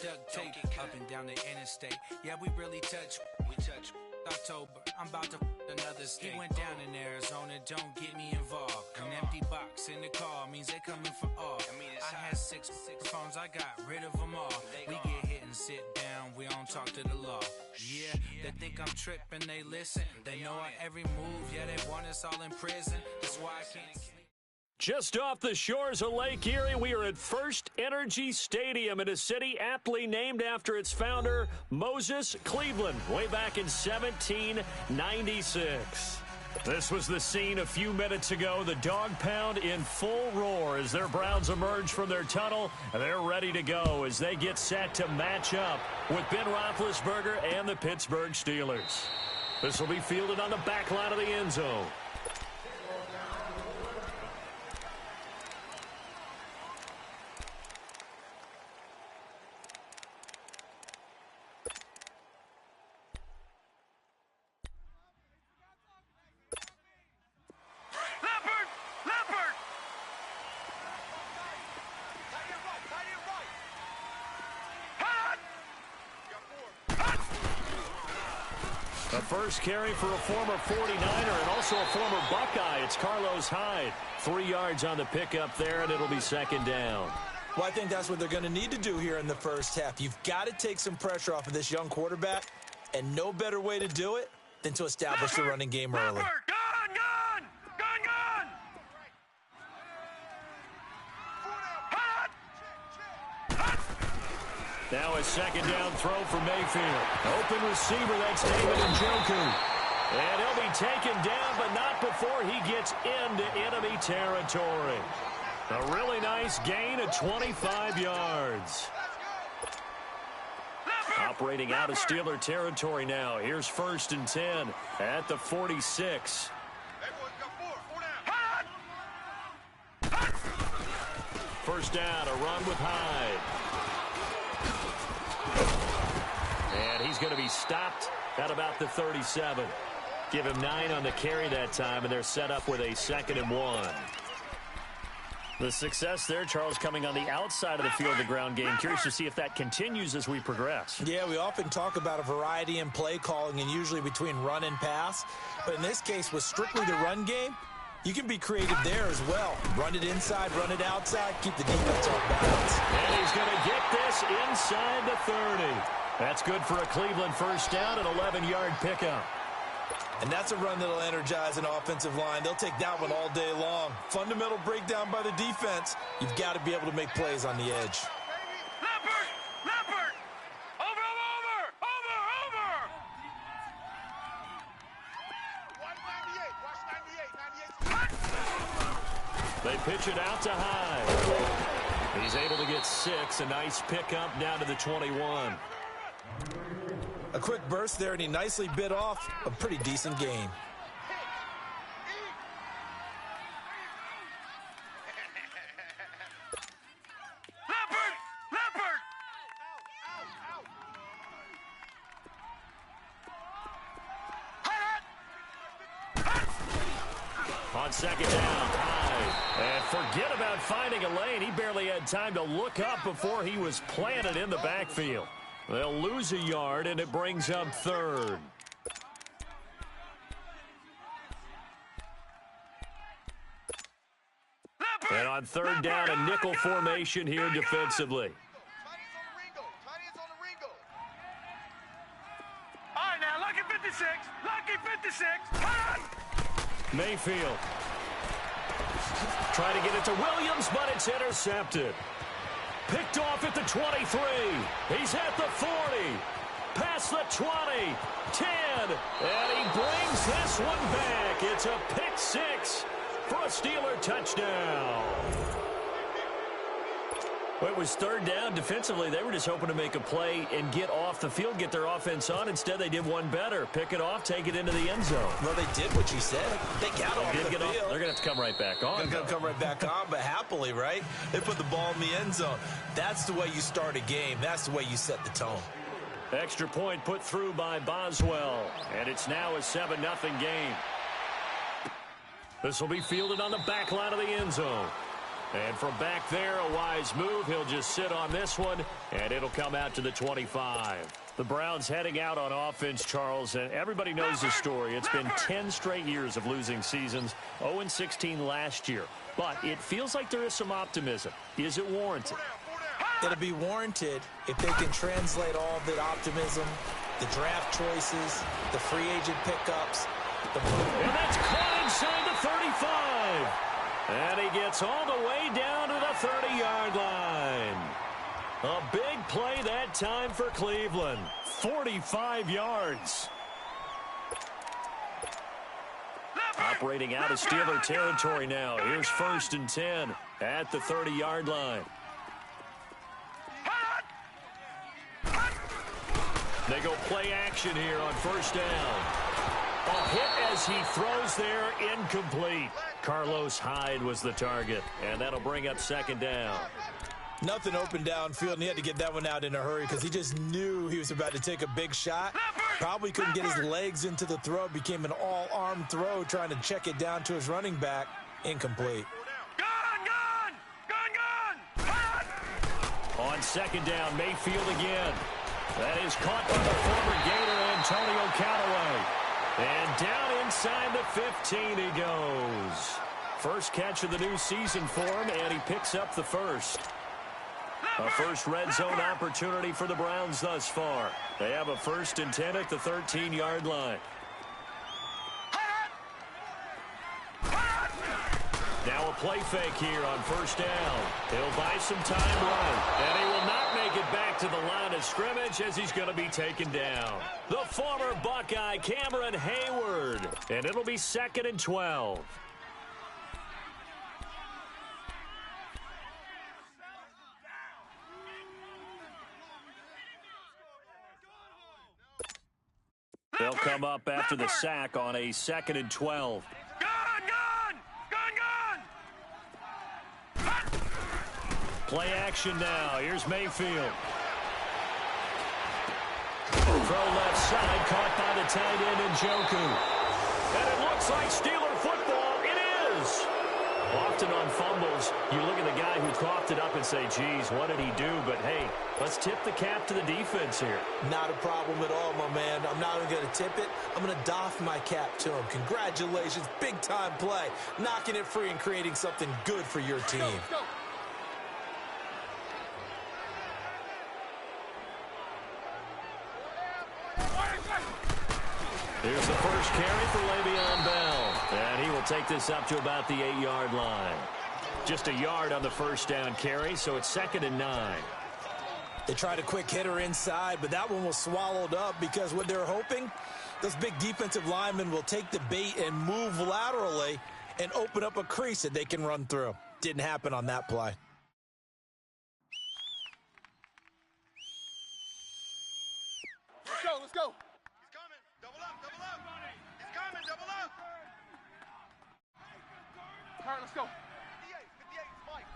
duct tape up and down the interstate. Yeah, we really touch. October, I'm about to another state. He went down in Arizona, don't get me involved. An empty box in the car means they coming for all. I had six phones, I got rid of them all. We get hit and sit down, we don't talk to the law. Yeah, they think I'm tripping, they listen. They know our every move, yeah, they want us all in prison. That's why I can't. Just off the shores of Lake Erie, we are at First Energy Stadium in a city aptly named after its founder, Moses Cleveland, way back in 1796. This was the scene a few minutes ago. The dog pound in full roar as their Browns emerge from their tunnel. They're ready to go as they get set to match up with Ben Roethlisberger and the Pittsburgh Steelers. This will be fielded on the back line of the end zone. The first carry for a former 49er and also a former Buckeye. It's Carlos Hyde. 3 yards on the pickup there, and it'll be second down. Well, I think that's what they're going to need to do here in the first half. You've got to take some pressure off of this young quarterback, and no better way to do it than to establish the running game early. Now a second down throw for Mayfield. Open receiver, that's David Njoku. And he'll be taken down, but not before he gets into enemy territory. A really nice gain of 25 yards. Operating out of Steeler territory now. Here's 1st and 10 at the 46. First down, a run with Hyde. And he's going to be stopped at about the 37. Give him 9 on the carry that time, and they're set up with a 2nd and 1. The success there, Charles, coming on the outside of the field of the ground game. Curious to see if that continues as we progress. Yeah, we often talk about a variety in play calling and usually between run and pass. But in this case, with strictly the run game, you can be creative there as well. Run it inside, run it outside, keep the defense off balance. And he's going to get this inside the 30. That's good for a Cleveland first down, an 11-yard pickup. And that's a run that'll energize an offensive line. They'll take that one all day long. Fundamental breakdown by the defense. You've got to be able to make plays on the edge. Leopard! Over! Watch 98. They pitch it out to Hyde. He's able to get 6. A nice pickup down to the 21. A quick burst there, and he nicely bit off a pretty decent game. Leopard! On second down, Hyde. And forget about finding a lane. He barely had time to look up before he was planted in the backfield. They'll lose a yard, and it brings up 3rd. And on 3rd down, a nickel formation here defensively. All right, now, lucky 56. Mayfield. Trying to get it to Williams, but it's intercepted. Picked off at the 23. He's at the 40. Past the 20. 10. And he brings this one back. It's a pick 6 for a Steeler touchdown. Well, it was 3rd down. Defensively, they were just hoping to make a play and get off the field, get their offense on. Instead, they did one better. Pick it off, take it into the end zone. Well, they did what you said. They got off the field. They're going to have to come right back on. They're going to come right back on, but happily, right? They put the ball in the end zone. That's the way you start a game. That's the way you set the tone. Extra point put through by Boswell. And it's now a 7-0 game. This will be fielded on the back line of the end zone. And from back there, a wise move. He'll just sit on this one, and it'll come out to the 25. The Browns heading out on offense, Charles, and everybody knows the story. It's been 10 straight years of losing seasons, 0-16 last year. But it feels like there is some optimism. Is it warranted? It'll be warranted if they can translate all the optimism, the draft choices, the free agent pickups. And that's caught inside the 35. And he gets all the way down to the 30-yard line. A big play that time for Cleveland. 45 yards. Operating out of Steeler territory now. Here's 1st and 10 at the 30-yard line. They go play action here on 1st down. A hit as he throws there, incomplete. Carlos Hyde was the target, and that'll bring up 2nd down. Nothing open downfield, and he had to get that one out in a hurry because he just knew he was about to take a big shot. Probably couldn't get his legs into the throw. Became an all-arm throw, trying to check it down to his running back. Incomplete. On 2nd down, Mayfield again. That is caught by the former Gator, Antonio Callaway. And down inside the 15 he goes. First catch of the new season for him, and he picks up the first. A first red zone opportunity for the Browns thus far. They have a 1st and 10 at the 13-yard line. Now a play fake here on 1st down. He'll buy some time running, and he will not make it back to the line of scrimmage as he's going to be taken down. The former Buckeye, Cameron Hayward, and it'll be 2nd and 12. They'll come up after the sack on a 2nd and 12. Play action now. Here's Mayfield. Throw left side, caught by the tight end Njoku. And it looks like Steeler football. It is. Often on fumbles, you look at the guy who coughed it up and say, geez, what did he do? But, hey, let's tip the cap to the defense here. Not a problem at all, my man. I'm not even going to tip it. I'm going to doff my cap to him. Congratulations. Big-time play. Knocking it free and creating something good for your team. Let's go. Here's the first carry for Le'Veon Bell. And he will take this up to about the 8-yard line. Just a yard on the first down carry, so it's 2nd and 9. They tried a quick hitter inside, but that one was swallowed up because what they're hoping, those big defensive linemen will take the bait and move laterally and open up a crease that they can run through. Didn't happen on that play. Let's go, let's go. He's coming. Double up, double up. He's coming, double up. All right, let's go. 58, Mike.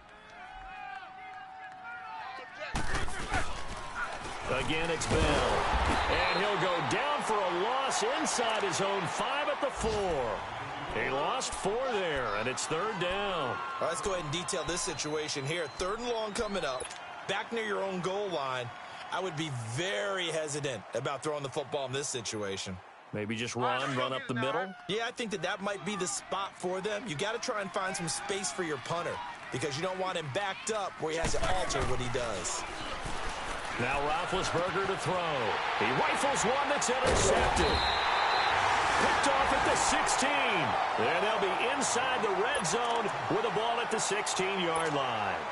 Again, it's Bell. And he'll go down for a loss inside his own 5 at the 4. He lost 4 there, and it's 3rd down. All right, let's go ahead and detail this situation here. 3rd and long coming up. Back near your own goal line. I would be very hesitant about throwing the football in this situation. Maybe just run up the middle? Yeah, I think that might be the spot for them. You got to try and find some space for your punter because you don't want him backed up where he has to alter what he does. Now Roethlisberger to throw. He rifles one that's intercepted. Picked off at the 16. And they'll be inside the red zone with a ball at the 16-yard line.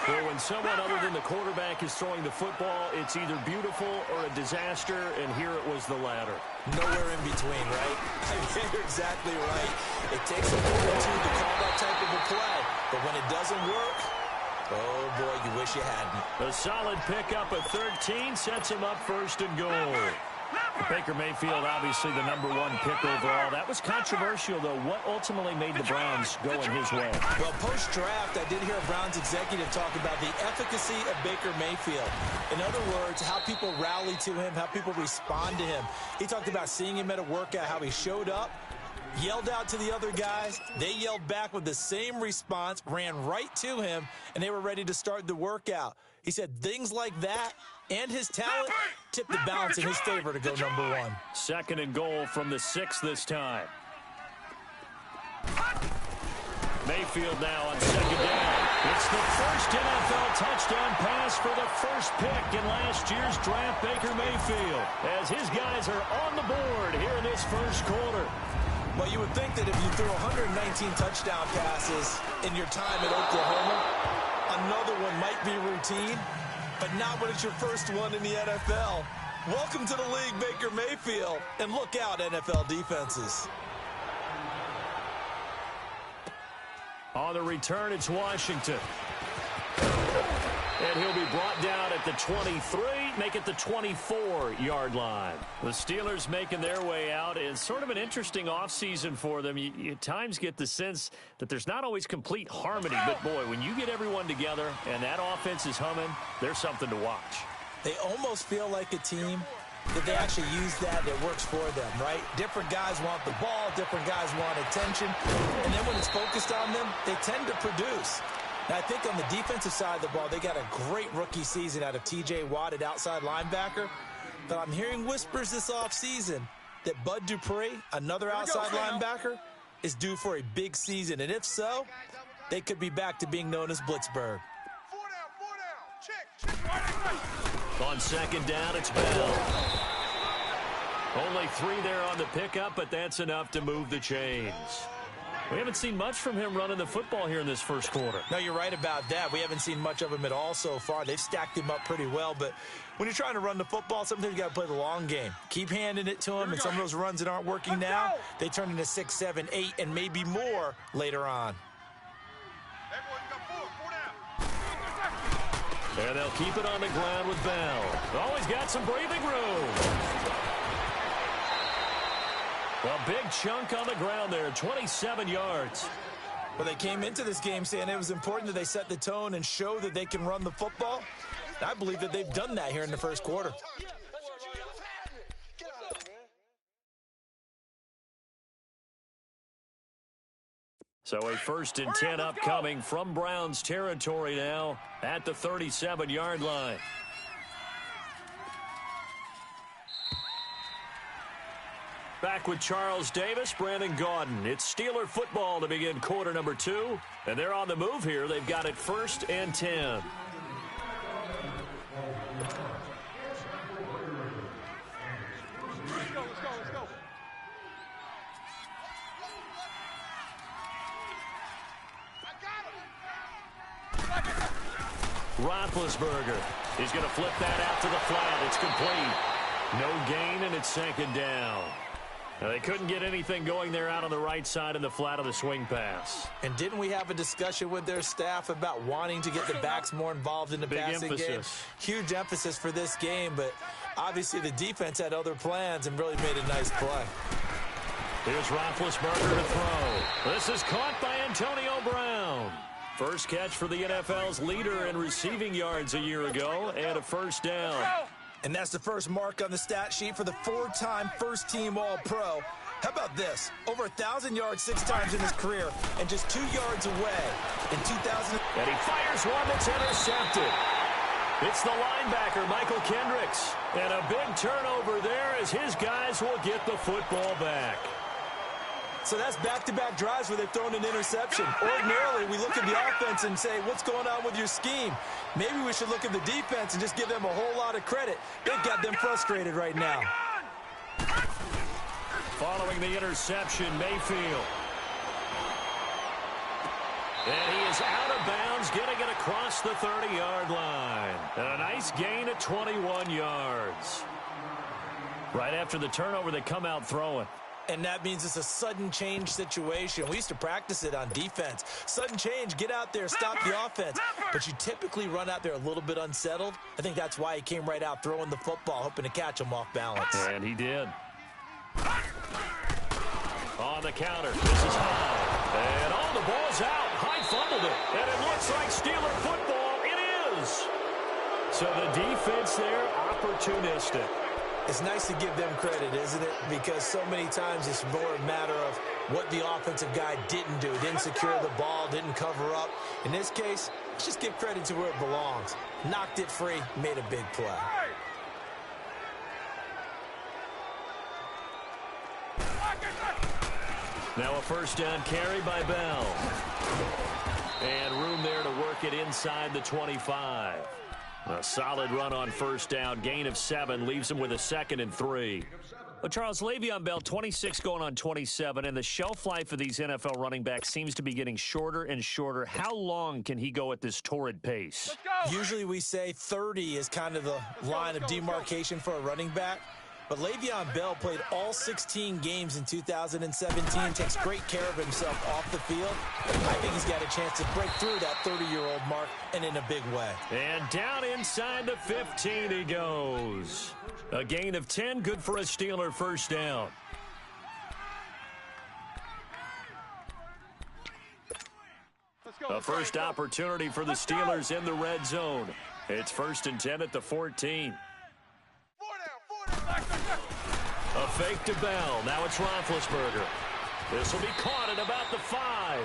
Well, when someone other than the quarterback is throwing the football, it's either beautiful or a disaster, and here it was the latter. Nowhere in between, right? I mean, you're exactly right. It takes a fortitude to call that type of a play, but when it doesn't work, oh, boy, you wish you hadn't. A solid pickup at 13 sets him up 1st and goal. Baker Mayfield, obviously the #1 pick overall. That was controversial, though. What ultimately made the Browns go in his way? Well, post-draft, I did hear a Browns executive talk about the efficacy of Baker Mayfield. In other words, how people rally to him, how people respond to him. He talked about seeing him at a workout, how he showed up, Yelled out to the other guys. They yelled back with the same response, ran right to him, and they were ready to start the workout. He said things like that and his talent tipped the balance in his favor to go number 1. 2nd and goal from the 6 this time. Mayfield now on 2nd down. It's the first NFL touchdown pass for the first pick in last year's draft, Baker Mayfield, as his guys are on the board here in this first quarter. Well, you would think that if you threw 119 touchdown passes in your time at Oklahoma, another one might be routine, but not when it's your first one in the NFL. Welcome to the league, Baker Mayfield, and look out, NFL defenses. On the return, it's Washington. And he'll be brought down at the 23, make it the 24-yard line. The Steelers making their way out. It's sort of an interesting offseason for them. You at times get the sense that there's not always complete harmony, but boy, when you get everyone together and that offense is humming, there's something to watch. They almost feel like a team that they actually use that works for them, right? Different guys want the ball, different guys want attention, and then when it's focused on them, they tend to produce. Now, I think on the defensive side of the ball, they got a great rookie season out of T.J. Watt at outside linebacker, but I'm hearing whispers this offseason that Bud Dupree, another outside linebacker, is due for a big season, and if so, they could be back to being known as Blitzburg. 4 down. Check. On 2nd down, it's Bell. Only 3 there on the pickup, but that's enough to move the chains. We haven't seen much from him running the football here in this first quarter. No, you're right about that. We haven't seen much of him at all so far. They've stacked him up pretty well, but when you're trying to run the football, sometimes you got to play the long game. Keep handing it to him, and some of those runs that aren't working now, they turn into 6, 7, 8, and maybe more later on. And they'll keep it on the ground with Bell. Always got some breathing room. A big chunk on the ground there, 27 yards. Well, they came into this game saying it was important that they set the tone and show that they can run the football. I believe that they've done that here in the first quarter. So a 1st and 10 upcoming from Browns territory now at the 37-yard line. Back with Charles Davis, Brandon Gaudin. It's Steeler football to begin quarter number 2. And they're on the move here. They've got it 1st and 10. Let's go. Roethlisberger is going to flip that out to the flat. It's complete. No gain, and it's 2nd down. Now, they couldn't get anything going there out on the right side in the flat of the swing pass. And didn't we have a discussion with their staff about wanting to get the backs more involved in the passing game? Huge emphasis for this game, but obviously the defense had other plans and really made a nice play. Here's Roethlisberger to throw. This is caught by Antonio Brown. First catch for the NFL's leader in receiving yards a year ago, and a 1st down. And that's the first mark on the stat sheet for the 4-time first-team All-Pro. How about this? Over 1,000 yards 6 times in his career, and just 2 yards away in 2000. And he fires one that's intercepted. It's the linebacker, Michael Kendricks. And a big turnover there as his guys will get the football back. So that's back-to-back drives where they've thrown an interception. Ordinarily, we look at the offense and say, what's going on with your scheme? Maybe we should look at the defense and just give them a whole lot of credit. They've got them frustrated right now. Following the interception, Mayfield. And he is out of bounds, getting it across the 30-yard line. And a nice gain at 21 yards. Right after the turnover, they come out throwing. And that means it's a sudden change situation. We used to practice it on defense. Sudden change, get out there, stop the offense. But you typically run out there a little bit unsettled. I think that's why he came right out throwing the football, hoping to catch him off balance. And he did. On the counter, this is high. And all the ball's out. High fumbled it. And it looks like Steeler football. It is. So the defense there, opportunistic. It's nice to give them credit, isn't it? Because so many times it's more a matter of what the offensive guy didn't do. Didn't secure the ball, didn't cover up. In this case, let's just give credit to where it belongs. Knocked it free, made a big play. Now a first down carry by Bell. And room there to work it inside the 25. A solid run on first down. Gain of 7 leaves him with a 2nd and 3. Well, Charles, Le'Veon Bell, 26 going on 27, and the shelf life of these NFL running backs seems to be getting shorter and shorter. How long can he go at this torrid pace? Usually we say 30 is kind of the line of demarcation for a running back. But Le'Veon Bell played all 16 games in 2017, takes great care of himself off the field. I think he's got a chance to break through that 30-year-old mark, and in a big way. And down inside the 15 he goes. A gain of 10, good for a Steeler first down. A first opportunity for the Steelers in the red zone. It's 1st and 10 at the 14. A fake to Bell. Now it's Roethlisberger. This will be caught at about the 5.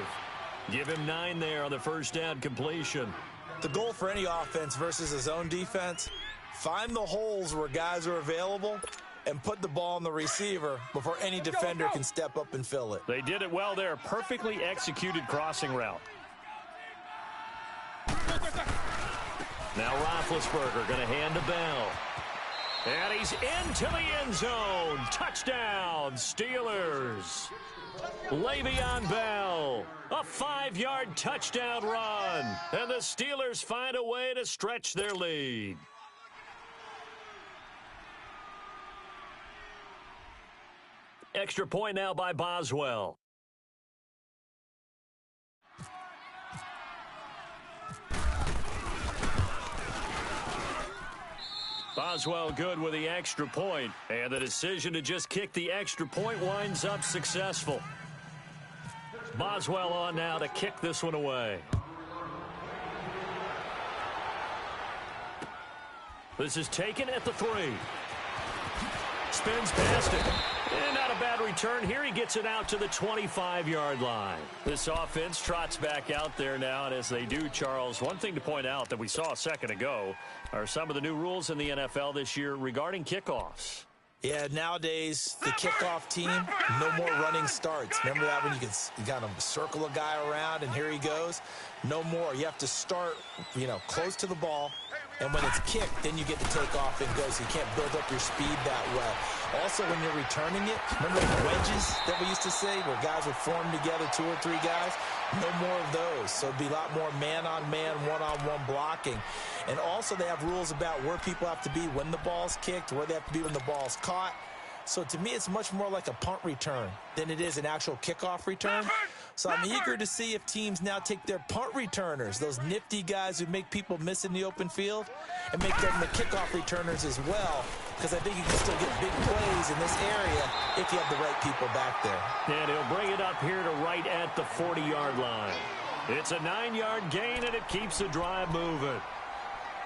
Give him 9 there on the first down completion. The goal for any offense versus a zone defense, find the holes where guys are available and put the ball on the receiver before any defender can step up and fill it. They did it well there. Perfectly executed crossing route. Now Roethlisberger going to hand to Bell. And he's into the end zone. Touchdown, Steelers. Le'Veon Bell, a 5-yard touchdown run. And the Steelers find a way to stretch their lead. Extra point now by Boswell. Boswell good with the extra point, and the decision to just kick the extra point winds up successful. Boswell on now to kick this one away. This is taken at the 3. Spins past it. And not a bad return here. He gets it out to the 25-yard line. This offense trots back out there now, and as they do, Charles, one thing to point out that we saw a second ago are some of the new rules in the NFL this year regarding kickoffs. Yeah, nowadays, the kickoff team, no more running starts. Remember that when you kind of circle a guy around and here he goes? No more. You have to start, close to the ball. And when it's kicked, then you get to take off and go, so you can't build up your speed that way. Also, when you're returning it, remember the wedges that we used to say where guys would form together, 2 or 3 guys? No more of those. So it'd be a lot more man-on-man, one-on-one blocking. And also they have rules about where people have to be when the ball's kicked, where they have to be when the ball's caught. So to me, it's much more like a punt return than it is an actual kickoff return. So I'm eager to see if teams now take their punt returners, those nifty guys who make people miss in the open field, and make them the kickoff returners as well, because I think you can still get big plays in this area if you have the right people back there. And he'll bring it up here to right at the 40-yard line. It's a 9-yard gain, and it keeps the drive moving.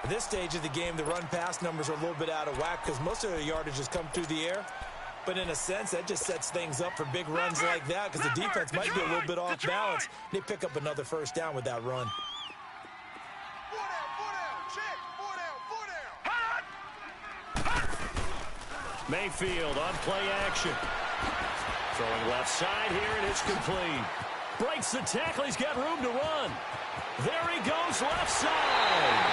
At this stage of the game, the run-pass numbers are a little bit out of whack because most of the yardage has come through the air. But in a sense, that just sets things up for big runs like that because the defense might be a little bit off balance. They pick up another first down with that run. Mayfield on play action. Throwing left side here, and it's complete. Breaks the tackle. He's got room to run. There he goes left side.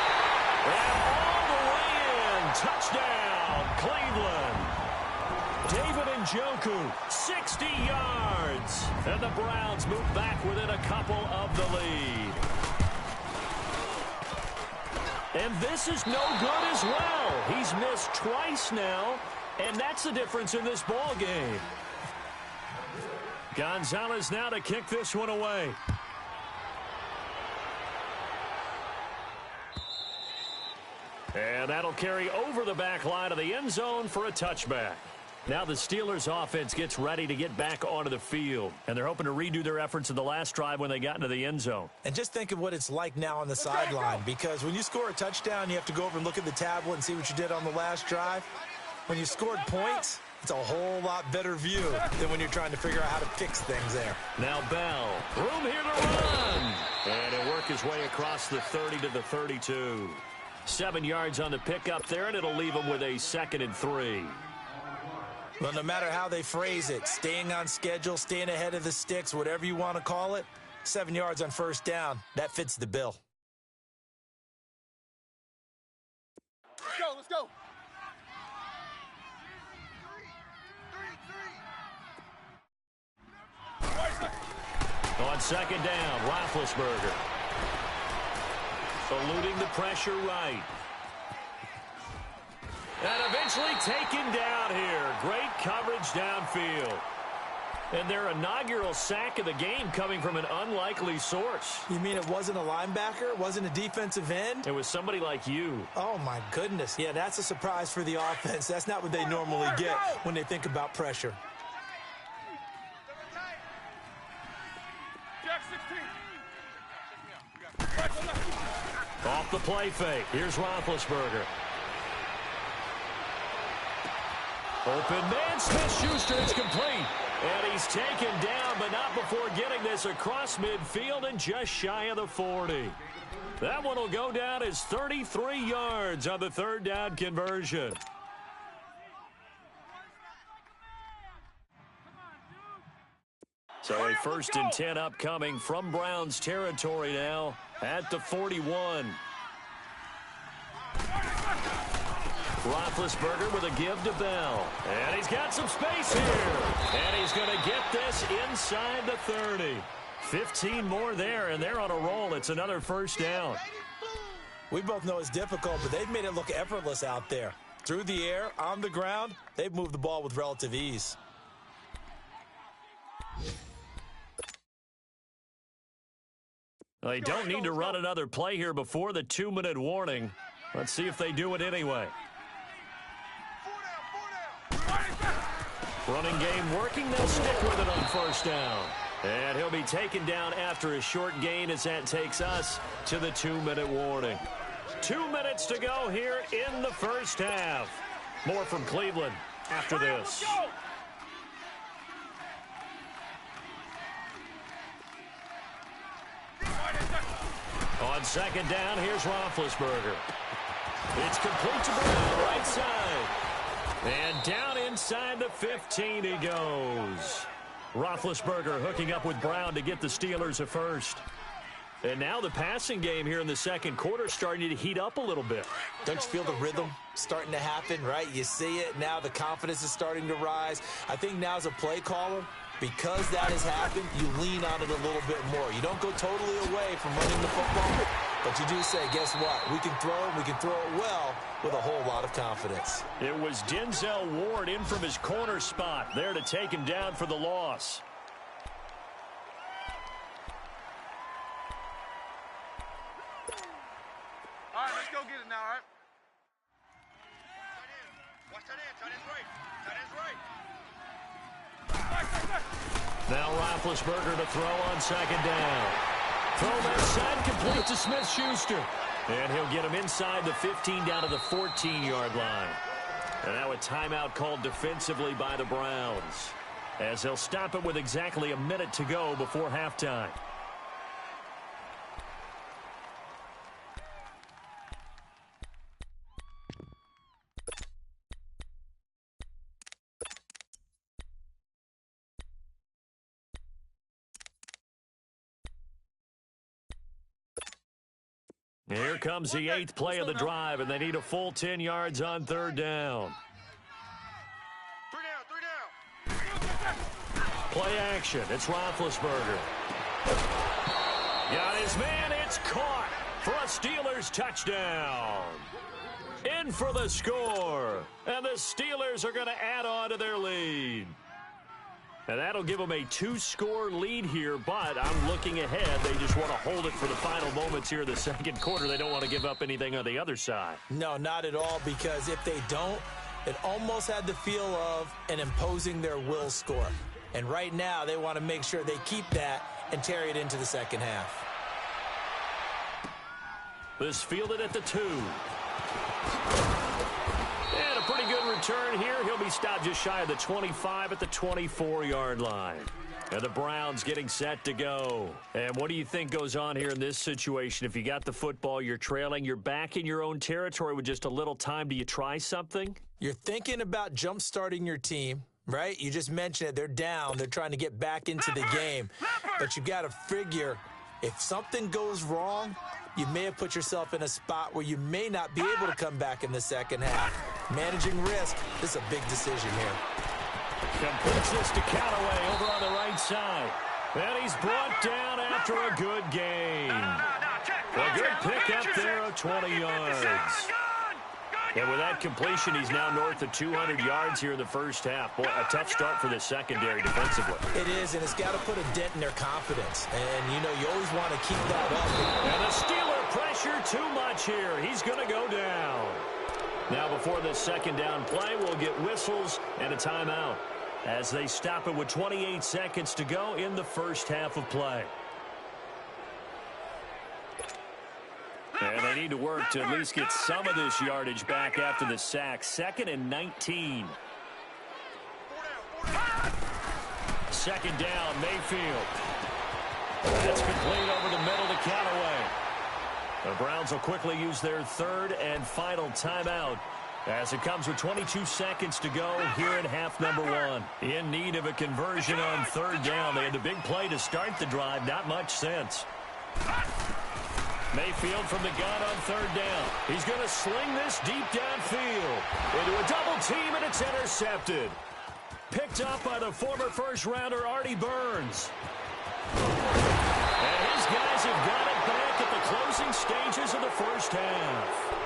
And all the way in. Touchdown, Cleveland. David Njoku, 60 yards. And the Browns move back within a couple of the lead. And this is no good as well. He's missed twice now, and that's the difference in this ball game. Gonzalez now to kick this one away. And that'll carry over the back line of the end zone for a touchback. Now the Steelers offense gets ready to get back onto the field. And they're hoping to redo their efforts in the last drive when they got into the end zone. And just think of what it's like now on the sideline. Because when you score a touchdown, you have to go over and look at the tablet and see what you did on the last drive. When you scored points, It's a whole lot better view than when you're trying to figure out how to fix things there. Now Bell, room here to run. And he'll work his way across the 30 to the 32. 7 yards on the pickup there, and it'll leave him with a 2nd and 3. Well, no matter how they phrase it, staying on schedule, staying ahead of the sticks, whatever you want to call it, 7 yards on first down, that fits the bill. Let's go. On 2nd down, Roethlisberger. Eluding the pressure right. And eventually taken down here. Great coverage downfield. And their inaugural sack of the game coming from an unlikely source. You mean it wasn't a linebacker? It wasn't a defensive end? It was somebody like you. Oh, my goodness. Yeah, that's a surprise for the offense. That's not what they normally get when they think about pressure. Off the play fake. Here's Roethlisberger. Open man, Smith-Schuster is complete. And he's taken down, but not before getting this across midfield and just shy of the 40. That one will go down as 33 yards on the 3rd down conversion. So a 1st and 10 upcoming from Browns territory now at the 41. Roethlisberger with a give to Bell. And he's got some space here. And he's going to get this inside the 30. 15 more there, and they're on a roll. It's another 1st down. We both know it's difficult, but they've made it look effortless out there. Through the air, on the ground, they've moved the ball with relative ease. They don't need to run another play here before the 2-minute warning. Let's see if they do it anyway. Running game working. They'll stick with it on 1st down. And he'll be taken down after a short gain as that takes us to the 2-minute warning. 2 minutes to go here in the 1st half. More from Cleveland after this. On 2nd down, here's Roethlisberger. It's complete to Brown, right side. And down inside the 15 he goes. Roethlisberger hooking up with Brown to get the Steelers a 1st. And now the passing game here in the 2nd quarter starting to heat up a little bit. Don't you feel the rhythm starting to happen, right? You see it. Now the confidence is starting to rise. I think now as a play caller, because that has happened, you lean on it a little bit more. You don't go totally away from running the football, but you do say, guess what? We can throw it. We can throw it well with a whole lot of confidence. It was Denzel Ward in from his corner spot there to take him down for the loss. All right, let's go get it now, all right? Watch that in. Tight end's right. Tight end's right. Now Roethlisberger to throw on 2nd down. Throw left side, complete to Smith-Schuster. And he'll get him inside the 15 down to the 14-yard line. And now a timeout called defensively by the Browns, as they'll stop it with exactly a minute to go before halftime. Here comes the 8th play of the drive, and they need a full 10 yards on 3rd down. 3 down. Play action. It's Roethlisberger. Got his man. It's caught for a Steelers touchdown. In for the score. And the Steelers are going to add on to their lead. And that'll give them a 2-score lead here, but I'm looking ahead. They just want to hold it for the final moments here of the 2nd quarter. They don't want to give up anything on the other side. No, not at all, because if they don't, it almost had the feel of an imposing their will score. And right now, they want to make sure they keep that and carry it into the 2nd half. This fielded at the 2. And a pretty good return here. He'll be stopped just shy of the 25 at the 24-yard line. And the Browns getting set to go. And what do you think goes on here in this situation? If you got the football, you're trailing, you're back in your own territory with just a little time. Do you try something? You're thinking about jump-starting your team, right? You just mentioned it. They're down. They're trying to get back into the game. But you've got to figure if something goes wrong, you may have put yourself in a spot where you may not be able to come back in the second half. Managing risk, this is a big decision here. Completes this to Callaway over on the right side. And he's brought down after a good gain. A good pickup there of 20 yards. And with that completion, he's now north of 200 yards here in the first half. Boy, a tough start for the secondary defensively. It is, and it's got to put a dent in their confidence. And, you always want to keep that up. And the Steeler pressure too much here. He's going to go down. Now, before this second down play, we'll get whistles and a timeout as they stop it with 28 seconds to go in the first half of play. And they need to work to at least get some of this yardage back after the sack. 2nd and 19. Second down, Mayfield. That's complete over the middle to Callaway. The Browns will quickly use their third and final timeout as it comes with 22 seconds to go here in half number one. In need of a conversion on third down. They had the big play to start the drive. Not much sense. Mayfield from the gun on third down. He's going to sling this deep downfield into a double team, and it's intercepted. Picked up by the former first-rounder Artie Burns. And his guys have got it back at the closing stages of the first half.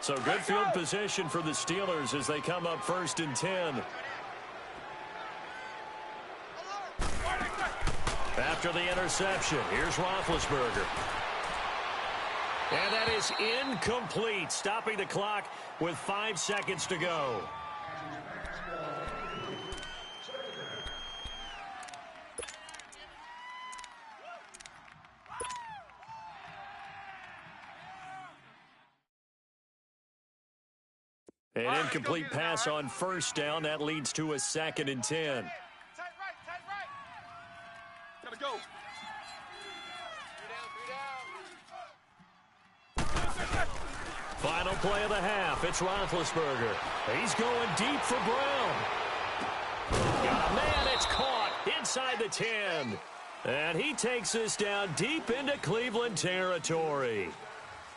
So good field position for the Steelers as they come up 1st and 10. After the interception, here's Roethlisberger. And that is incomplete, stopping the clock with 5 seconds to go. An incomplete pass on first down. That leads to a 2nd and 10. Tight right. Gotta go. 3 down. Final play of the half. It's Roethlisberger. He's going deep for Brown. Oh, man, it's caught inside the 10. And he takes this down deep into Cleveland territory.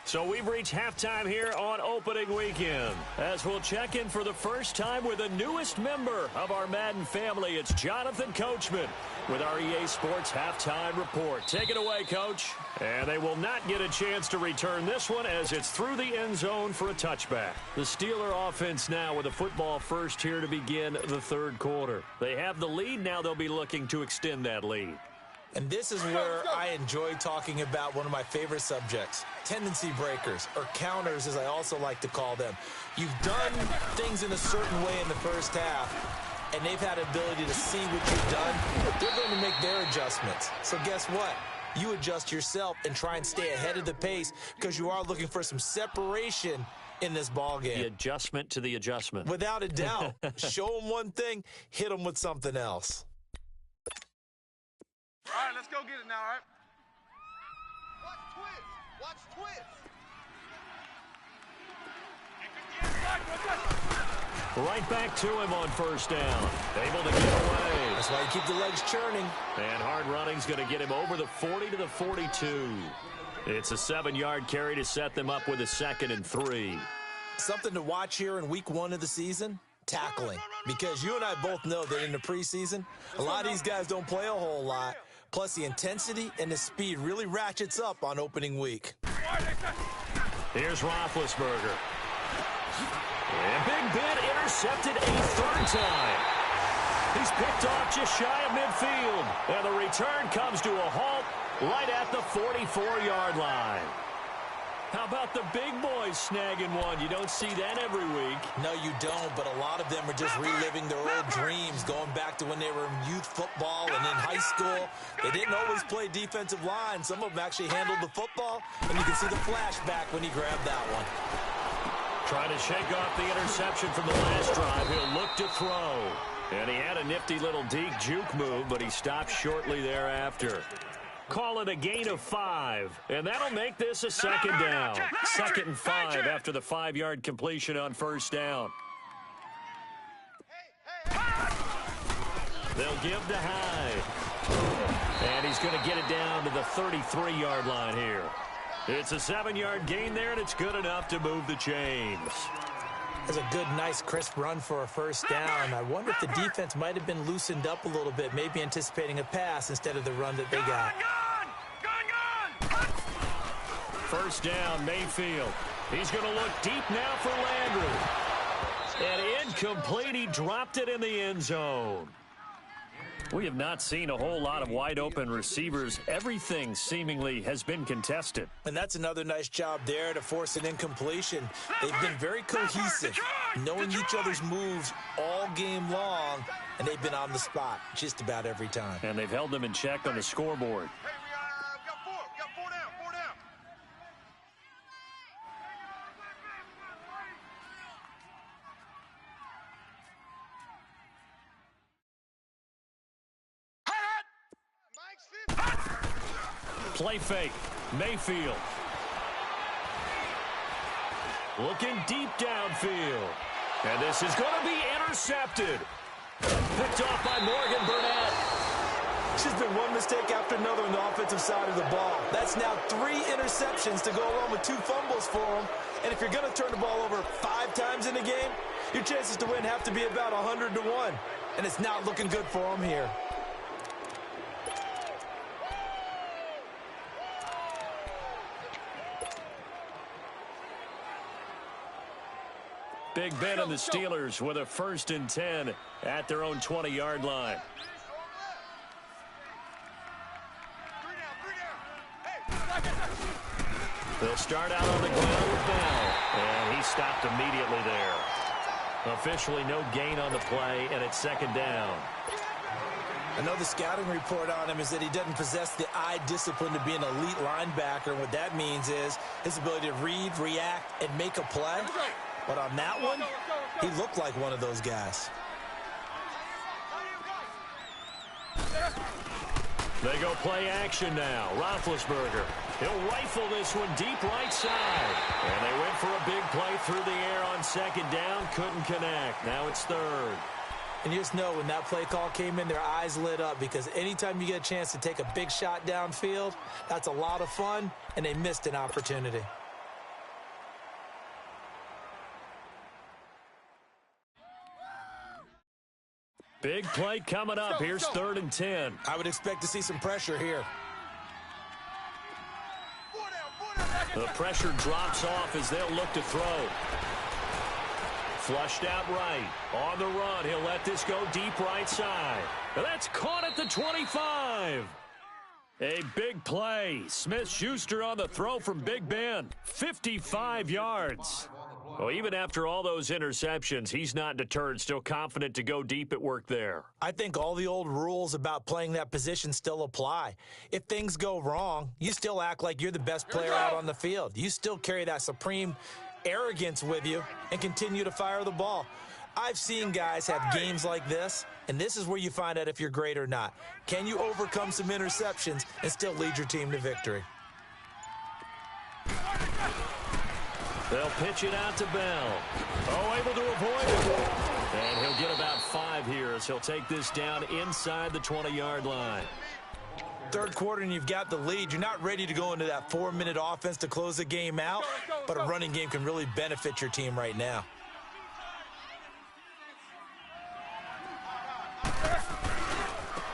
So we've reached halftime here on opening weekend as we'll check in for the first time with the newest member of our Madden family. It's Jonathan Coachman with our EA Sports Halftime Report. Take it away, Coach. And they will not get a chance to return this one as it's through the end zone for a touchback. The Steeler offense now with a football first here to begin the third quarter. They have the lead. Now they'll be looking to extend that lead. And this is where I enjoy talking about one of my favorite subjects, tendency breakers, or counters as I also like to call them. You've done things in a certain way in the first half, and they've had the ability to see what you've done. They're going to make their adjustments. So guess what? You adjust yourself and try and stay ahead of the pace because you are looking for some separation in this ball game. The adjustment to the adjustment. Without a doubt. Show them one thing, hit them with something else. All right, let's go get it now, all right? Watch twist. Right back to him on first down. Able to get away. That's why you keep the legs churning. And hard running's going to get him over the 40 to the 42. It's a 7-yard carry to set them up with a 2nd and 3. Something to watch here in week 1 of the season. Tackling. Because you and I both know that in the preseason, a lot of these guys don't play a whole lot. Plus, the intensity and the speed really ratchets up on opening week. Here's Roethlisberger. And Big Ben intercepted a 3rd time. He's picked off just shy of midfield. And the return comes to a halt right at the 44-yard line. How about the big boys snagging one? You don't see that every week. No, you don't, but a lot of them are just reliving their old dreams, going back to when they were in youth football and in high school. They didn't always play defensive line. Some of them actually handled the football, and you can see the flashback when he grabbed that one. Trying to shake off the interception from the last drive. He'll look to throw. And he had a nifty little deke juke move, but he stopped shortly thereafter. Call it a gain of 5, and that'll make this a 2nd down. 2nd and 5 after the 5-yard completion on 1st down. They'll give to Hyde. And he's going to get it down to the 33-yard line here. It's a 7-yard gain there, and it's good enough to move the chains. That's a good, nice, crisp run for a 1st down. I wonder if the defense might have been loosened up a little bit, maybe anticipating a pass instead of the run that they got. 1st down, Mayfield. He's going to look deep now for Landry. And incomplete. He dropped it in the end zone. We have not seen a whole lot of wide-open receivers. Everything seemingly has been contested. And that's another nice job there to force an incompletion. They've been very cohesive, knowing each other's moves all game long, and they've been on the spot just about every time. And they've held them in check on the scoreboard. Hey, we got four down. Play fake. Mayfield. Looking deep downfield. And this is going to be intercepted. Picked off by Morgan Burnett. It's just been one mistake after another on the offensive side of the ball. That's now 3 interceptions to go along with 2 fumbles for him. And if you're going to turn the ball over 5 times in a game, your chances to win have to be about 100 to 1. And it's not looking good for him here. Big Ben and the Steelers with a 1st and 10 at their own 20-yard line. They'll start out on the ground with Bell, and he stopped immediately there. Officially no gain on the play, and it's 2nd down. I know the scouting report on him is that he doesn't possess the eye discipline to be an elite linebacker. What that means is his ability to read, react, and make a play. But on that one, he looked like one of those guys. They go play action now. Roethlisberger. He'll rifle this one deep right side. And they went for a big play through the air on 2nd down. Couldn't connect. Now it's 3rd. And you just know when that play call came in, their eyes lit up, because anytime you get a chance to take a big shot downfield, that's a lot of fun, and they missed an opportunity. Big play coming up. Here's 3rd and 10. I would expect to see some pressure here. The pressure drops off as they'll look to throw. Flushed out right. On the run, he'll let this go deep right side. That's caught at the 25. A big play. Smith-Schuster on the throw from Big Ben. 55 yards. Well, even after all those interceptions, he's not deterred, still confident to go deep at work there. I think all the old rules about playing that position still apply. If things go wrong, you still act like you're the best player out on the field. You still carry that supreme arrogance with you and continue to fire the ball. I've seen guys have games like this, and this is where you find out if you're great or not. Can you overcome some interceptions and still lead your team to victory? They'll pitch it out to Bell. Oh, able to avoid it. And he'll get about 5 here as he'll take this down inside the 20-yard line. Third quarter and you've got the lead. You're not ready to go into that 4-minute offense to close the game out, but a running game can really benefit your team right now.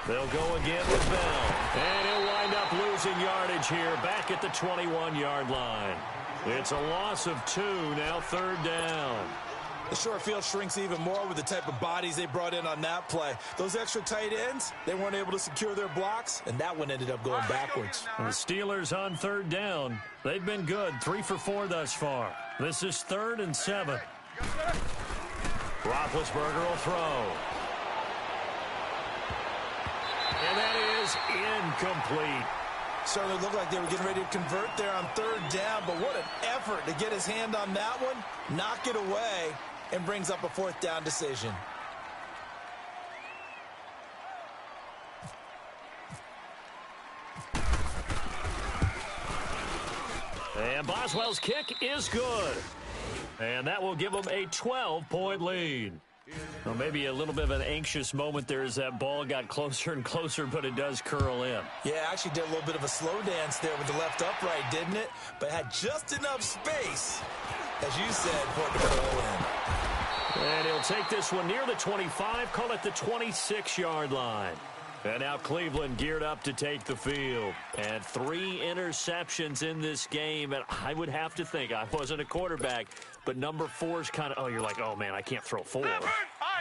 They'll go again with Bell. And he'll wind up losing yardage here back at the 21-yard line. It's a loss of 2, now 3rd down. The short field shrinks even more with the type of bodies they brought in on that play. Those extra tight ends, they weren't able to secure their blocks, and that one ended up going backwards. The Steelers on third down. They've been good, 3 for 4 thus far. This is 3rd and 7. Roethlisberger will throw. And that is incomplete. Certainly looked like they were getting ready to convert there on third down, but what an effort to get his hand on that one, knock it away, and brings up a 4th down decision. And Boswell's kick is good. And that will give them a 12-point lead. Well, maybe a little bit of an anxious moment there as that ball got closer and closer, but it does curl in. Yeah, actually did a little bit of a slow dance there with the left upright, didn't it? But had just enough space, as you said, for it to curl in. And he'll take this one near the 25, call it the 26-yard line. And now Cleveland geared up to take the field. And 3 interceptions in this game. And I would have to think, I wasn't a quarterback, but number 4 is kind of, oh, you're like, oh, man, I can't throw 4.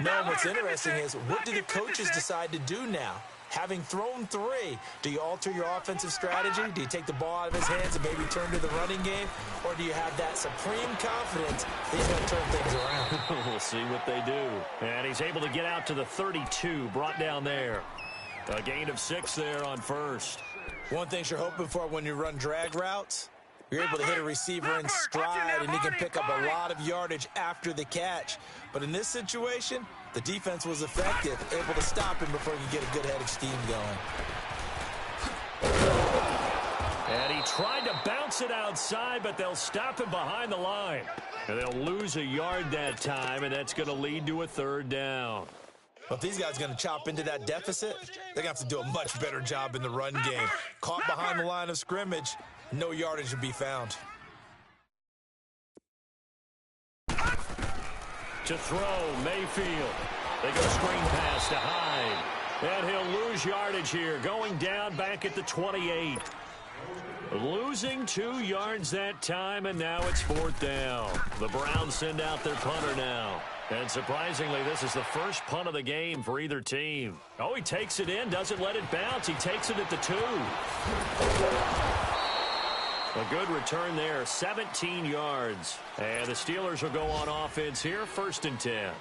No, what's interesting is, what do the coaches decide to do now? Having thrown 3, do you alter your offensive strategy? Do you take the ball out of his hands and maybe turn to the running game? Or do you have that supreme confidence that he's going to turn things around? We'll see what they do. And he's able to get out to the 32, brought down there. A gain of 6 there on first. One thing you're hoping for when you run drag routes, you're able to hit a receiver in stride, and he can pick up a lot of yardage after the catch. But in this situation, the defense was effective, able to stop him before he could get a good head of steam going. And he tried to bounce it outside, but they'll stop him behind the line. And they'll lose a yard that time, and that's going to lead to a 3rd down. But if these guys are going to chop into that deficit, they're going to have to do a much better job in the run game. Caught behind the line of scrimmage, no yardage to be found. To throw, Mayfield. They go screen pass to Hyde. And he'll lose yardage here, going down back at the 28. Losing 2 yards that time, and now it's 4th down. The Browns send out their punter now. And surprisingly, this is the first punt of the game for either team. Oh, he takes it in, doesn't let it bounce. He takes it at the 2. A good return there, 17 yards. And the Steelers will go on offense here, 1st and 10.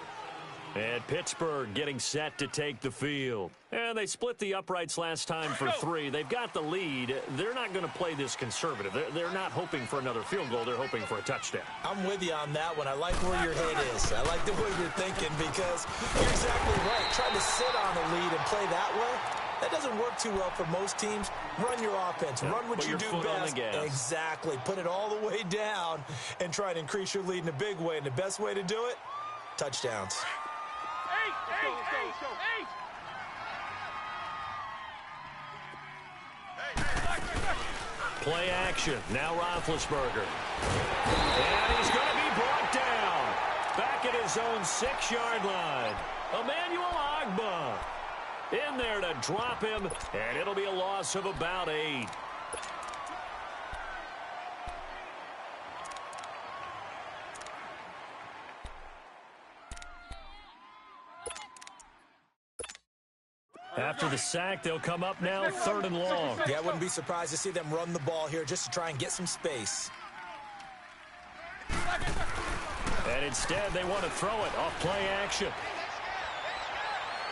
And Pittsburgh getting set to take the field. And they split the uprights last time for 3. They've got the lead. They're not going to play this conservative. They're not hoping for another field goal. They're hoping for a touchdown. I'm with you on that one. I like where your head is. I like the way you're thinking, because you're exactly right. Trying to sit on a lead and play that way, that doesn't work too well for most teams. Run your offense. Run what you do best. Exactly. Put it all the way down and try and increase your lead in a big way. And the best way to do it, touchdowns. Play action. Now Roethlisberger. And he's going to be brought down. Back at his own 6-yard line. Emmanuel Ogbah in there to drop him. And it'll be a loss of about 8. After the sack, they'll come up now 3rd and long. Yeah, I wouldn't be surprised to see them run the ball here just to try and get some space. And instead, they want to throw it off play action.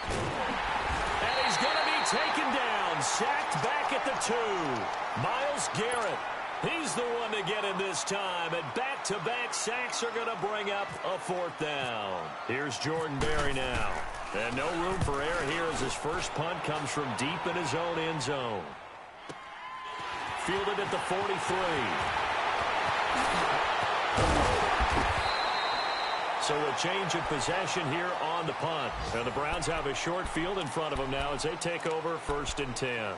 And he's going to be taken down, sacked back at the 2. Myles Garrett, he's the one to get him this time. And back-to-back sacks are going to bring up a 4th down. Here's Jordan Berry now. And no room for error here as his first punt comes from deep in his own end zone. Fielded at the 43. So a change of possession here on the punt. And the Browns have a short field in front of them now as they take over 1st and 10.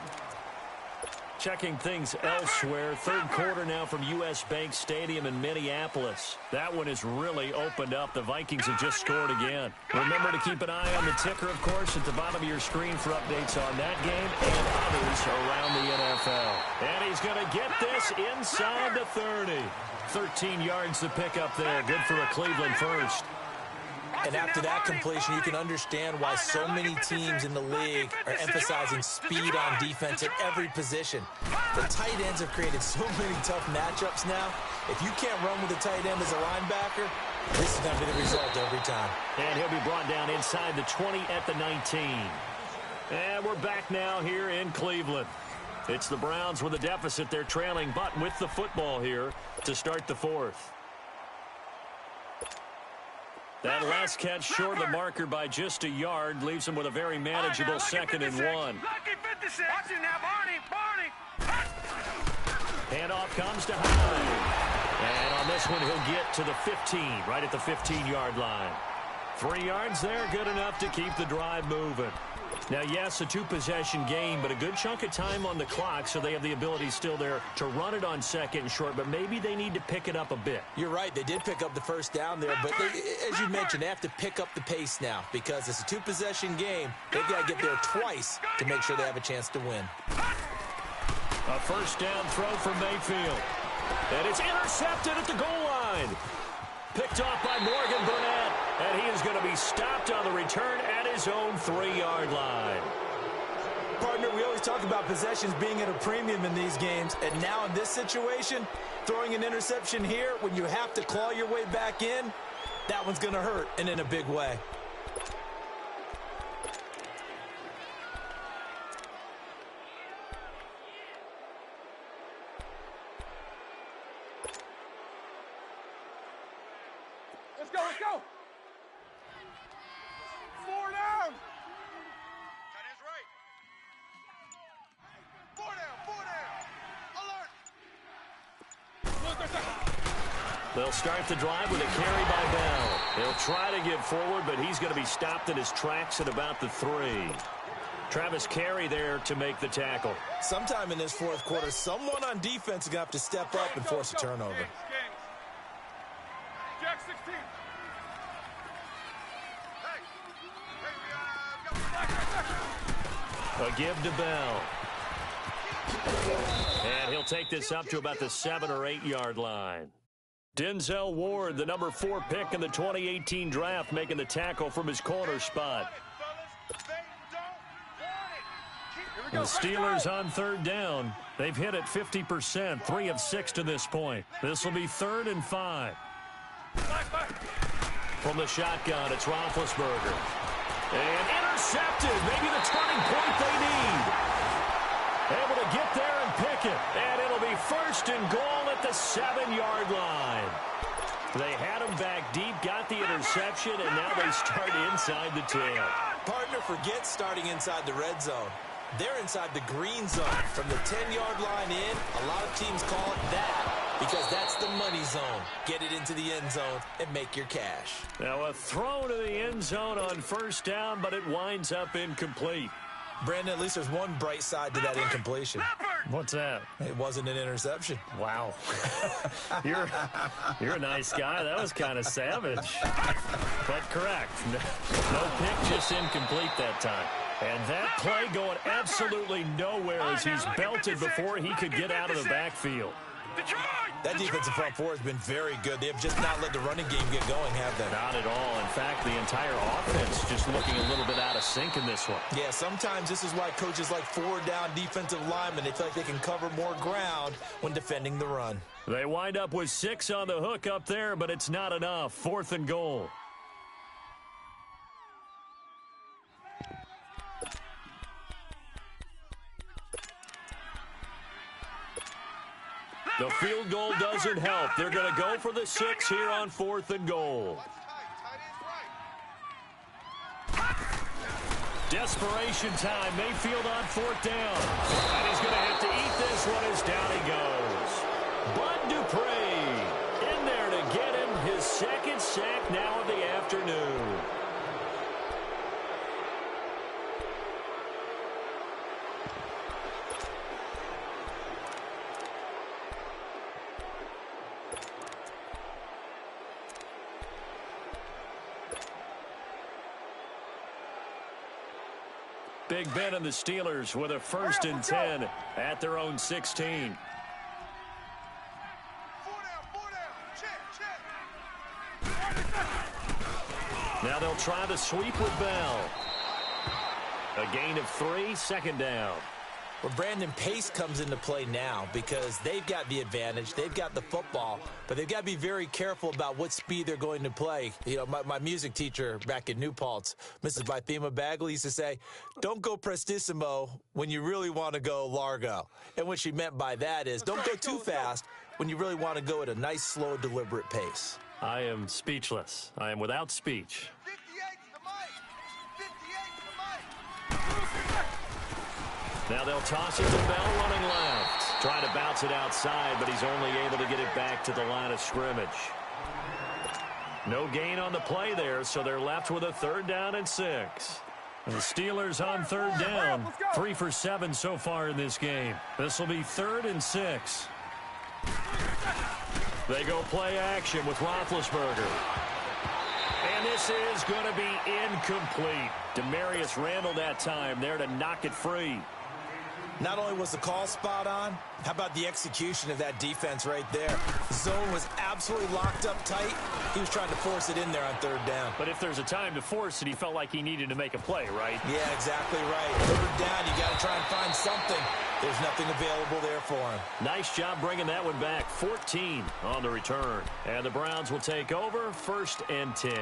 Checking things elsewhere. 3rd quarter now from U.S. Bank Stadium in Minneapolis. That one has really opened up. The Vikings have just scored again. Remember to keep an eye on the ticker, of course, at the bottom of your screen for updates on that game and others around the NFL. And he's going to get this inside the 30. 13 yards to pick up there. Good for a Cleveland first. And after that completion, you can understand why so many teams in the league are emphasizing speed on defense at every position. The tight ends have created so many tough matchups now. If you can't run with a tight end as a linebacker, this is going to be the result every time. And he'll be brought down inside the 20 at the 19. And we're back now here in Cleveland. It's the Browns with a deficit. They're trailing, but with the football here to start the fourth. That last catch short of the marker by just a yard leaves him with a very manageable 2nd and 1. Handoff comes to Hyde. And on this one, he'll get to the 15, right at the 15-yard line. 3 yards there, good enough to keep the drive moving. Now, yes, a 2-possession game, but a good chunk of time on the clock, so they have the ability still there to run it on 2nd and short, but maybe they need to pick it up a bit. You're right. They did pick up the first down there, but as you mentioned, they have to pick up the pace now because it's a 2-possession game. They've got to get there twice to make sure they have a chance to win. A first down throw for Mayfield. And it's intercepted at the goal line. Picked off by Morgan Burnett. And he is going to be stopped on the return at his own 3-yard line. Partner, we always talk about possessions being at a premium in these games. And now in this situation, throwing an interception here when you have to claw your way back in, that one's going to hurt, and in a big way. Let's go, let's go. 4 down. Tight end's right. 4 down, 4 down. Alert. They'll start the drive with a carry by Bell. He'll try to get forward, but he's going to be stopped in his tracks at about the 3. Travis Carey there to make the tackle. Sometime in this fourth quarter, someone on defense is going to have to step up and force a turnover. Jack 16. A give to Bell. And he'll take this up to about the 7 or 8 yard line. Denzel Ward, the number 4 pick in the 2018 draft, making the tackle from his corner spot. The Steelers on 3rd down. They've hit it 50%, 3 of 6 to this point. This will be 3rd and 5. From the shotgun, it's Roethlisberger. And intercepted, maybe the turning point they need. Able to get there and pick it. And it'll be 1st and goal at the 7-yard line. They had him back deep, got the interception, and now they start inside the 10. Partner, forget starting inside the red zone. They're inside the green zone. From the 10-yard line in, a lot of teams call it that because that's the money zone. Get it into the end zone and make your cash. Now a throw to the end zone on 1st down, but it winds up incomplete. Brandon, at least there's one bright side to that incompletion. What's that? It wasn't an interception. Wow. You're a nice guy. That was kind of savage. But correct. No pick, just incomplete that time. And that play going absolutely nowhere as he's belted before he could get out of the backfield. That defensive front 4 has been very good. They have just not let the running game get going, have they? Not at all. In fact, the entire offense just looking a little bit out of sync in this one. Yeah, sometimes this is why coaches like 4-down defensive linemen, they feel like they can cover more ground when defending the run. They wind up with 6 on the hook up there, but it's not enough. 4th and goal. The field goal doesn't help. They're going to go for the 6 here on 4th and goal. Desperation time. Mayfield on 4th down. And he's going to have to eat this one as down he goes. Bud Dupree in there to get him his 2nd sack now of the afternoon. Big Ben and the Steelers with a 1st and 10 at their own 16. 4 down, 4 down. Check. Now Now they'll try the sweep with Bell. A gain of 3, second down. Well, Brandon, pace comes into play now because they've got the advantage. They've got the football, but they've got to be very careful about what speed they're going to play. You know, my music teacher back in New Paltz, Mrs. Bythema Bagley, used to say, don't go prestissimo when you really want to go largo. And what she meant by that is don't go too fast when you really want to go at a nice, slow, deliberate pace. I am speechless. I am without speech. 58 to the mic. 58 to the mic. Now they'll toss it to Bell running left. Trying to bounce it outside, but he's only able to get it back to the line of scrimmage. No gain on the play there, so they're left with a 3rd down and 6. The Steelers on 3rd down. 3 for 7 so far in this game. This will be 3rd and 6. They go play action with Roethlisberger. And this is going to be incomplete. Demarius Randall that time there to knock it free. Not only was the call spot on, how about the execution of that defense right there? Zone was absolutely locked up tight. He was trying to force it in there on 3rd down. But if there's a time to force it, he felt like he needed to make a play, right? Yeah, exactly right. 3rd down, you got to try and find something. There's nothing available there for him. Nice job bringing that one back. 14 on the return. And the Browns will take over 1st and 10.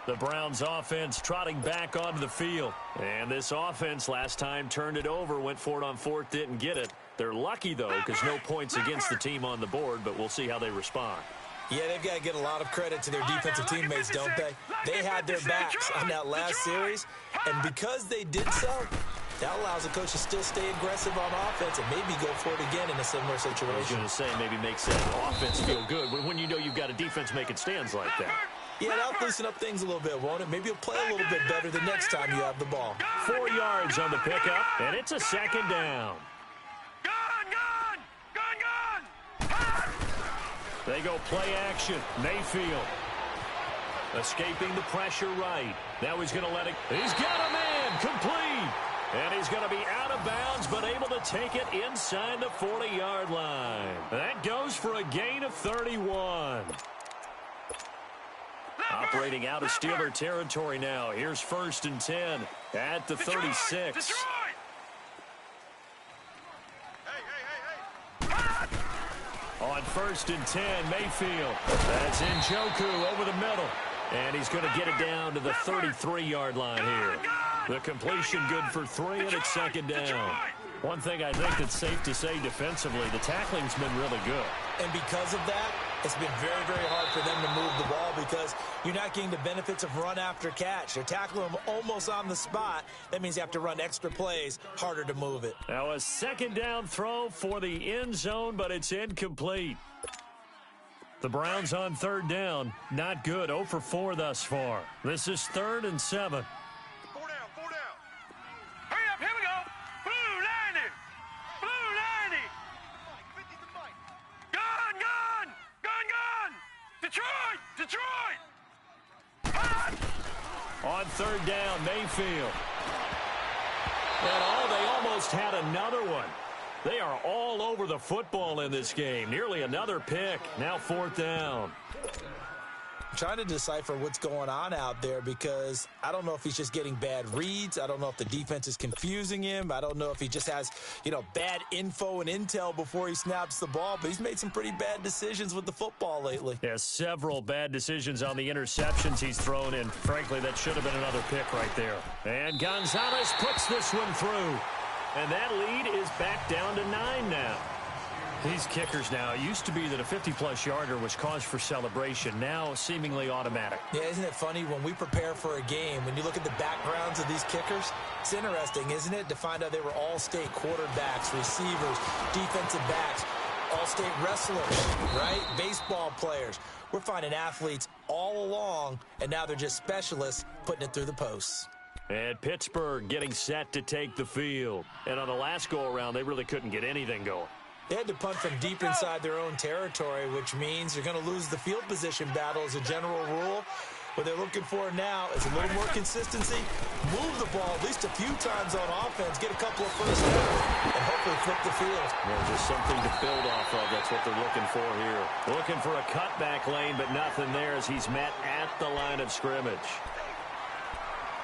The Browns offense trotting back onto the field. And this offense last time turned it over, went for it on 4th, didn't get it. They're lucky, though, because no points against the team on the board, but we'll see how they respond. Yeah, they've got to get a lot of credit to their defensive teammates, don't they? They had their backs on that last series, and because they did so, that allows the coach to still stay aggressive on offense and maybe go for it again in a similar situation. I was going to say, maybe makes that offense feel good when you know you've got a defense making stands like that. Yeah, that'll loosen up things a little bit, won't it? Maybe you'll play a little bit better the next time you have the ball. 4 yards on the pickup, and it's a 2nd down. They go play action. Mayfield escaping the pressure right. Now he's going to let it. He's got a man complete. And he's going to be out of bounds, but able to take it inside the 40-yard line. That goes for a gain of 31. Operating out of Steeler territory now. Here's 1st and 10 at the 36. On 1st and 10, Mayfield. That's Njoku over the middle. And he's going to get it down to the 33-yard line here. The completion good for 3, and it's 2nd down. One thing I think that's safe to say defensively, the tackling's been really good. And because of that, it's been very, very hard for them to move the ball because you're not getting the benefits of run after catch. They're tackling them almost on the spot. That means you have to run extra plays, harder to move it. Now a 2nd down throw for the end zone, but it's incomplete. The Browns on 3rd down. Not good. 0 for 4 thus far. This is 3rd and 7. 4 down, 4 down. Hurry up, here we go. Blue 90. Blue 90. 50 to Mike. Gun, gun. Gun, gun. Detroit, Detroit. On 3rd down, Mayfield. And they almost had another one. They are all over the football in this game. Nearly another pick. Now 4th down. I'm trying to decipher what's going on out there because I don't know if he's just getting bad reads. I don't know if the defense is confusing him. I don't know if he just has, bad info and intel before he snaps the ball. But he's made some pretty bad decisions with the football lately. Yeah, several bad decisions on the interceptions he's thrown in. Frankly, that should have been another pick right there. And Gonzalez puts this one through. And that lead is back down to 9 now. These kickers now, it used to be that a 50-plus yarder was cause for celebration. Now seemingly automatic. Yeah, isn't it funny when we prepare for a game, when you look at the backgrounds of these kickers, it's interesting, isn't it, to find out they were all-state quarterbacks, receivers, defensive backs, all-state wrestlers, right? Baseball players. We're finding athletes all along, and now they're just specialists putting it through the posts. And Pittsburgh getting set to take the field. And on the last go-around, they really couldn't get anything going. They had to punt from deep inside their own territory, which means you're going to lose the field position battle as a general rule. What they're looking for now is a little more consistency, move the ball at least a few times on offense, get a couple of first downs, and hopefully flip the field. Yeah, just something to build off of. That's what they're looking for here. Looking for a cutback lane, but nothing there as he's met at the line of scrimmage.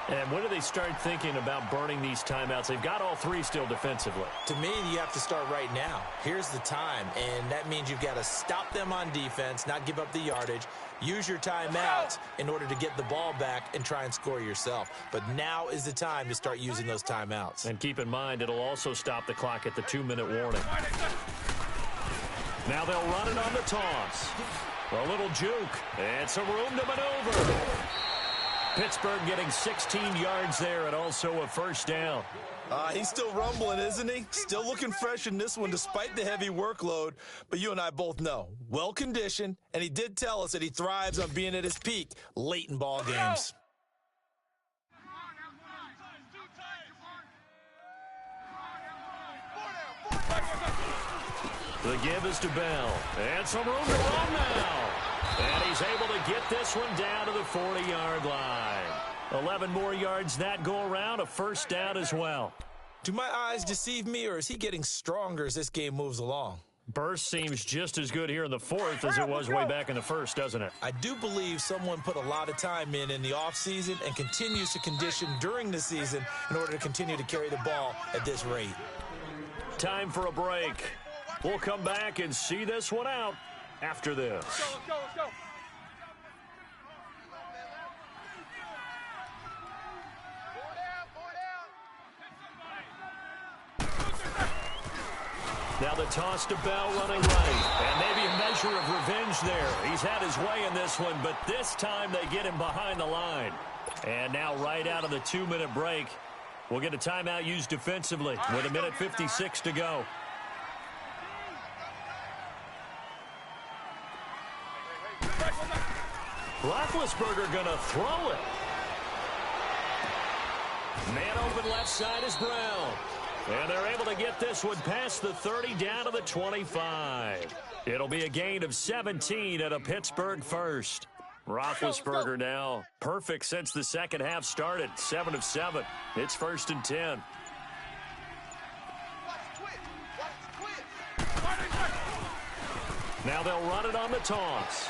And when do they start thinking about burning these timeouts? They've got all three still defensively. To me, you have to start right now. Here's the time, and that means you've got to stop them on defense, not give up the yardage, use your timeouts in order to get the ball back and try and score yourself. But now is the time to start using those timeouts. And keep in mind, it'll also stop the clock at the 2-minute warning. Now they'll run it on the toss. A little juke, and some room to maneuver. Pittsburgh getting 16 yards there and also a first down. He's still rumbling, isn't he? Still looking fresh in this one despite the heavy workload. But you and I both know, well-conditioned, and he did tell us that he thrives on being at his peak late in ball games. The give is to Bell. And some room to run now. And he's able to get this one down to the 40-yard line. 11 more yards that go around, a first down as well. Do my eyes deceive me, or is he getting stronger as this game moves along? Burst seems just as good here in the fourth as it was way back in the first, doesn't it? I do believe someone put a lot of time in the offseason and continues to condition during the season in order to continue to carry the ball at this rate. Time for a break. We'll come back and see this one out after this. Let's go. Now the toss to Bell running right. And maybe a measure of revenge there. He's had his way in this one, but this time they get him behind the line. And now right out of the 2-minute break, we'll get a timeout used defensively with 1:56 to go. Roethlisberger gonna throw it. Man open left side is Brown. And they're able to get this one past the 30 down to the 25. It'll be a gain of 17 at a Pittsburgh first. Roethlisberger now perfect since the second half started. 7 of 7. It's 1st and 10. Now they'll run it on the toss.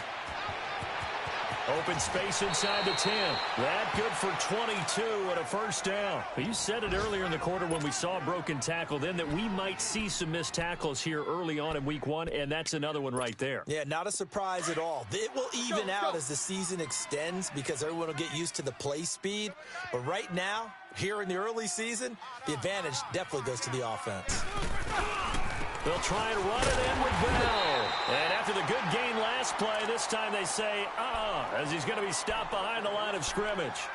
Open space inside the 10. That good for 22 and a first down. You said it earlier in the quarter when we saw a broken tackle then that we might see some missed tackles here early on in week 1, and that's another one right there. Yeah, not a surprise at all. It will even out as the season extends because everyone will get used to the play speed. But right now, here in the early season, the advantage definitely goes to the offense. They'll try and run it in with Bell. And after the good gain last play, this time they say, as he's going to be stopped behind the line of scrimmage.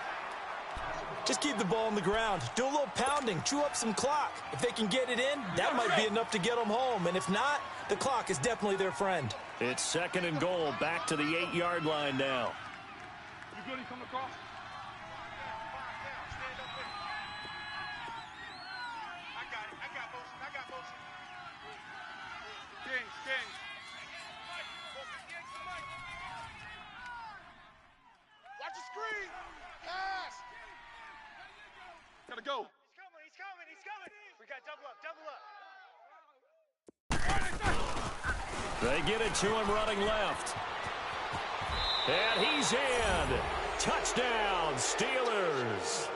Just keep the ball on the ground. Do a little pounding. Chew up some clock. If they can get it in, that might be enough to get them home. And if not, the clock is definitely their friend. It's 2nd and goal. Back to the 8-yard line now. You good? He coming across? Kings. Watch the screen. Pass. Gotta go. He's coming. We got double up. They get it to him running left. And he's in. Touchdown, Steelers.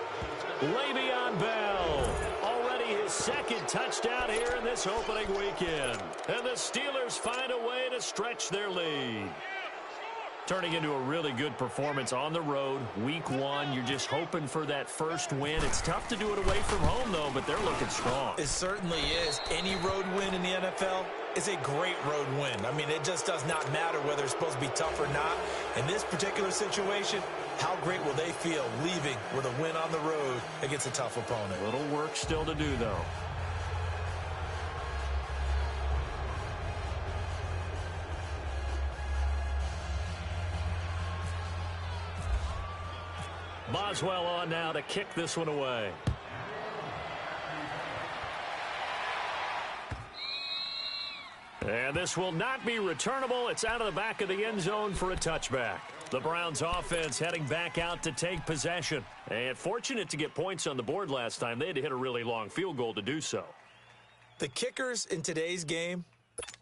Le'Veon Bell. Already his 2nd touchdown here in this opening weekend. And the Steelers find a way to stretch their lead. Turning into a really good performance on the road. Week 1, you're just hoping for that first win. It's tough to do it away from home, though, but they're looking strong. It certainly is. Any road win in the NFL is a great road win. I mean, it just does not matter whether it's supposed to be tough or not. In this particular situation, how great will they feel leaving with a win on the road against a tough opponent? A little work still to do, though. Boswell on now to kick this one away. And this will not be returnable. It's out of the back of the end zone for a touchback. The Browns offense heading back out to take possession. And fortunate to get points on the board last time. They had to hit a really long field goal to do so. The kickers in today's game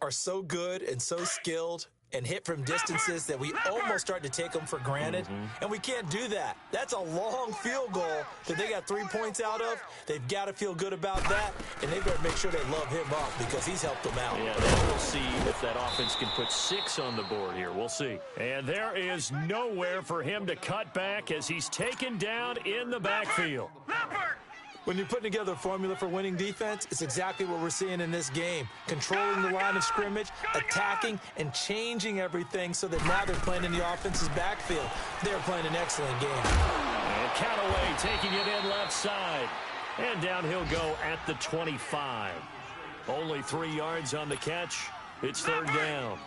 are so good and so skilled, and hit from distances that we almost start to take them for granted. And we can't do that. That's a long field goal that they got 3 points out of. They've got to feel good about that, and they've got to make sure they love him up because he's helped them out. Yeah, then we'll see if that offense can put 6 on the board here. We'll see. And there is nowhere for him to cut back as he's taken down in the backfield. When you're putting together a formula for winning defense, it's exactly what we're seeing in this game. Controlling the line of scrimmage, attacking, and changing everything so that now they're playing in the offense's backfield. They're playing an excellent game. And Callaway taking it in left side. And down he'll go at the 25. Only 3 yards on the catch. It's third down.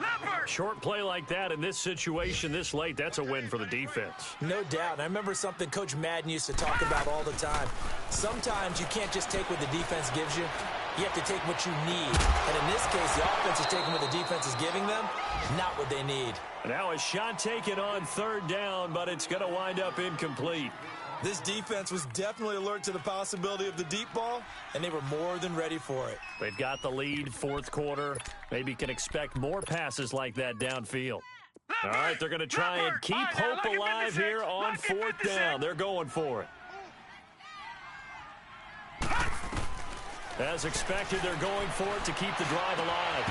Short play like that in this situation this late, that's a win for the defense. No doubt. And I remember something Coach Madden used to talk about all the time. Sometimes you can't just take what the defense gives you. You have to take what you need. And in this case, the offense is taking what the defense is giving them, not what they need. Now a shot taken on third down, but it's going to wind up incomplete. This defense was definitely alert to the possibility of the deep ball, and they were more than ready for it. They've got the lead, fourth quarter. Maybe can expect more passes like that downfield. All right, they're going to try and keep hope alive here on fourth down. They're going for it. As expected, they're going for it to keep the drive alive.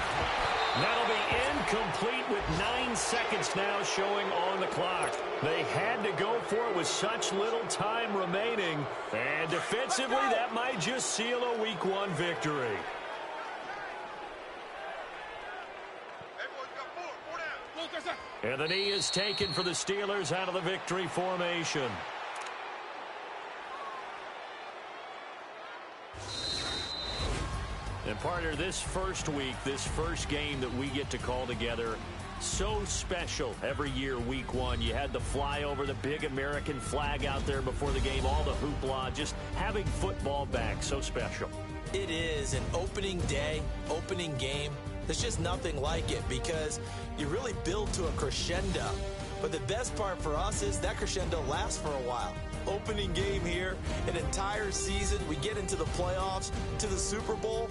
That'll be incomplete with 9 seconds now showing on the clock. They had to go for it with such little time remaining. And defensively, that might just seal a Week 1 victory. And the knee is taken for the Steelers out of the victory formation. And partner, this first week, this first game that we get to call together, so special every year, Week 1. You had the flyover, the big American flag out there before the game, all the hoopla, just having football back, so special. It is an opening day, opening game. There's just nothing like it because you really build to a crescendo. But the best part for us is that crescendo lasts for a while. Opening game here, an entire season, we get into the playoffs, to the Super Bowl.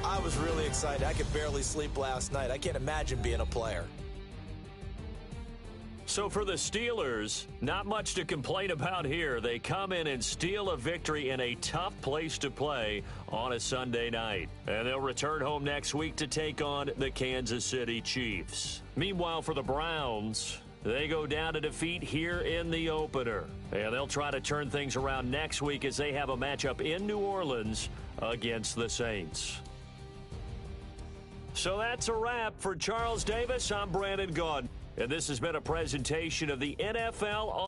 I was really excited. I could barely sleep last night. I can't imagine being a player. So for the Steelers, not much to complain about here. They come in and steal a victory in a tough place to play on a Sunday night. And they'll return home next week to take on the Kansas City Chiefs. Meanwhile, for the Browns, they go down to defeat here in the opener. And they'll try to turn things around next week as they have a matchup in New Orleans against the Saints. So that's a wrap. For Charles Davis, I'm Brandon Gaudin. And this has been a presentation of the NFL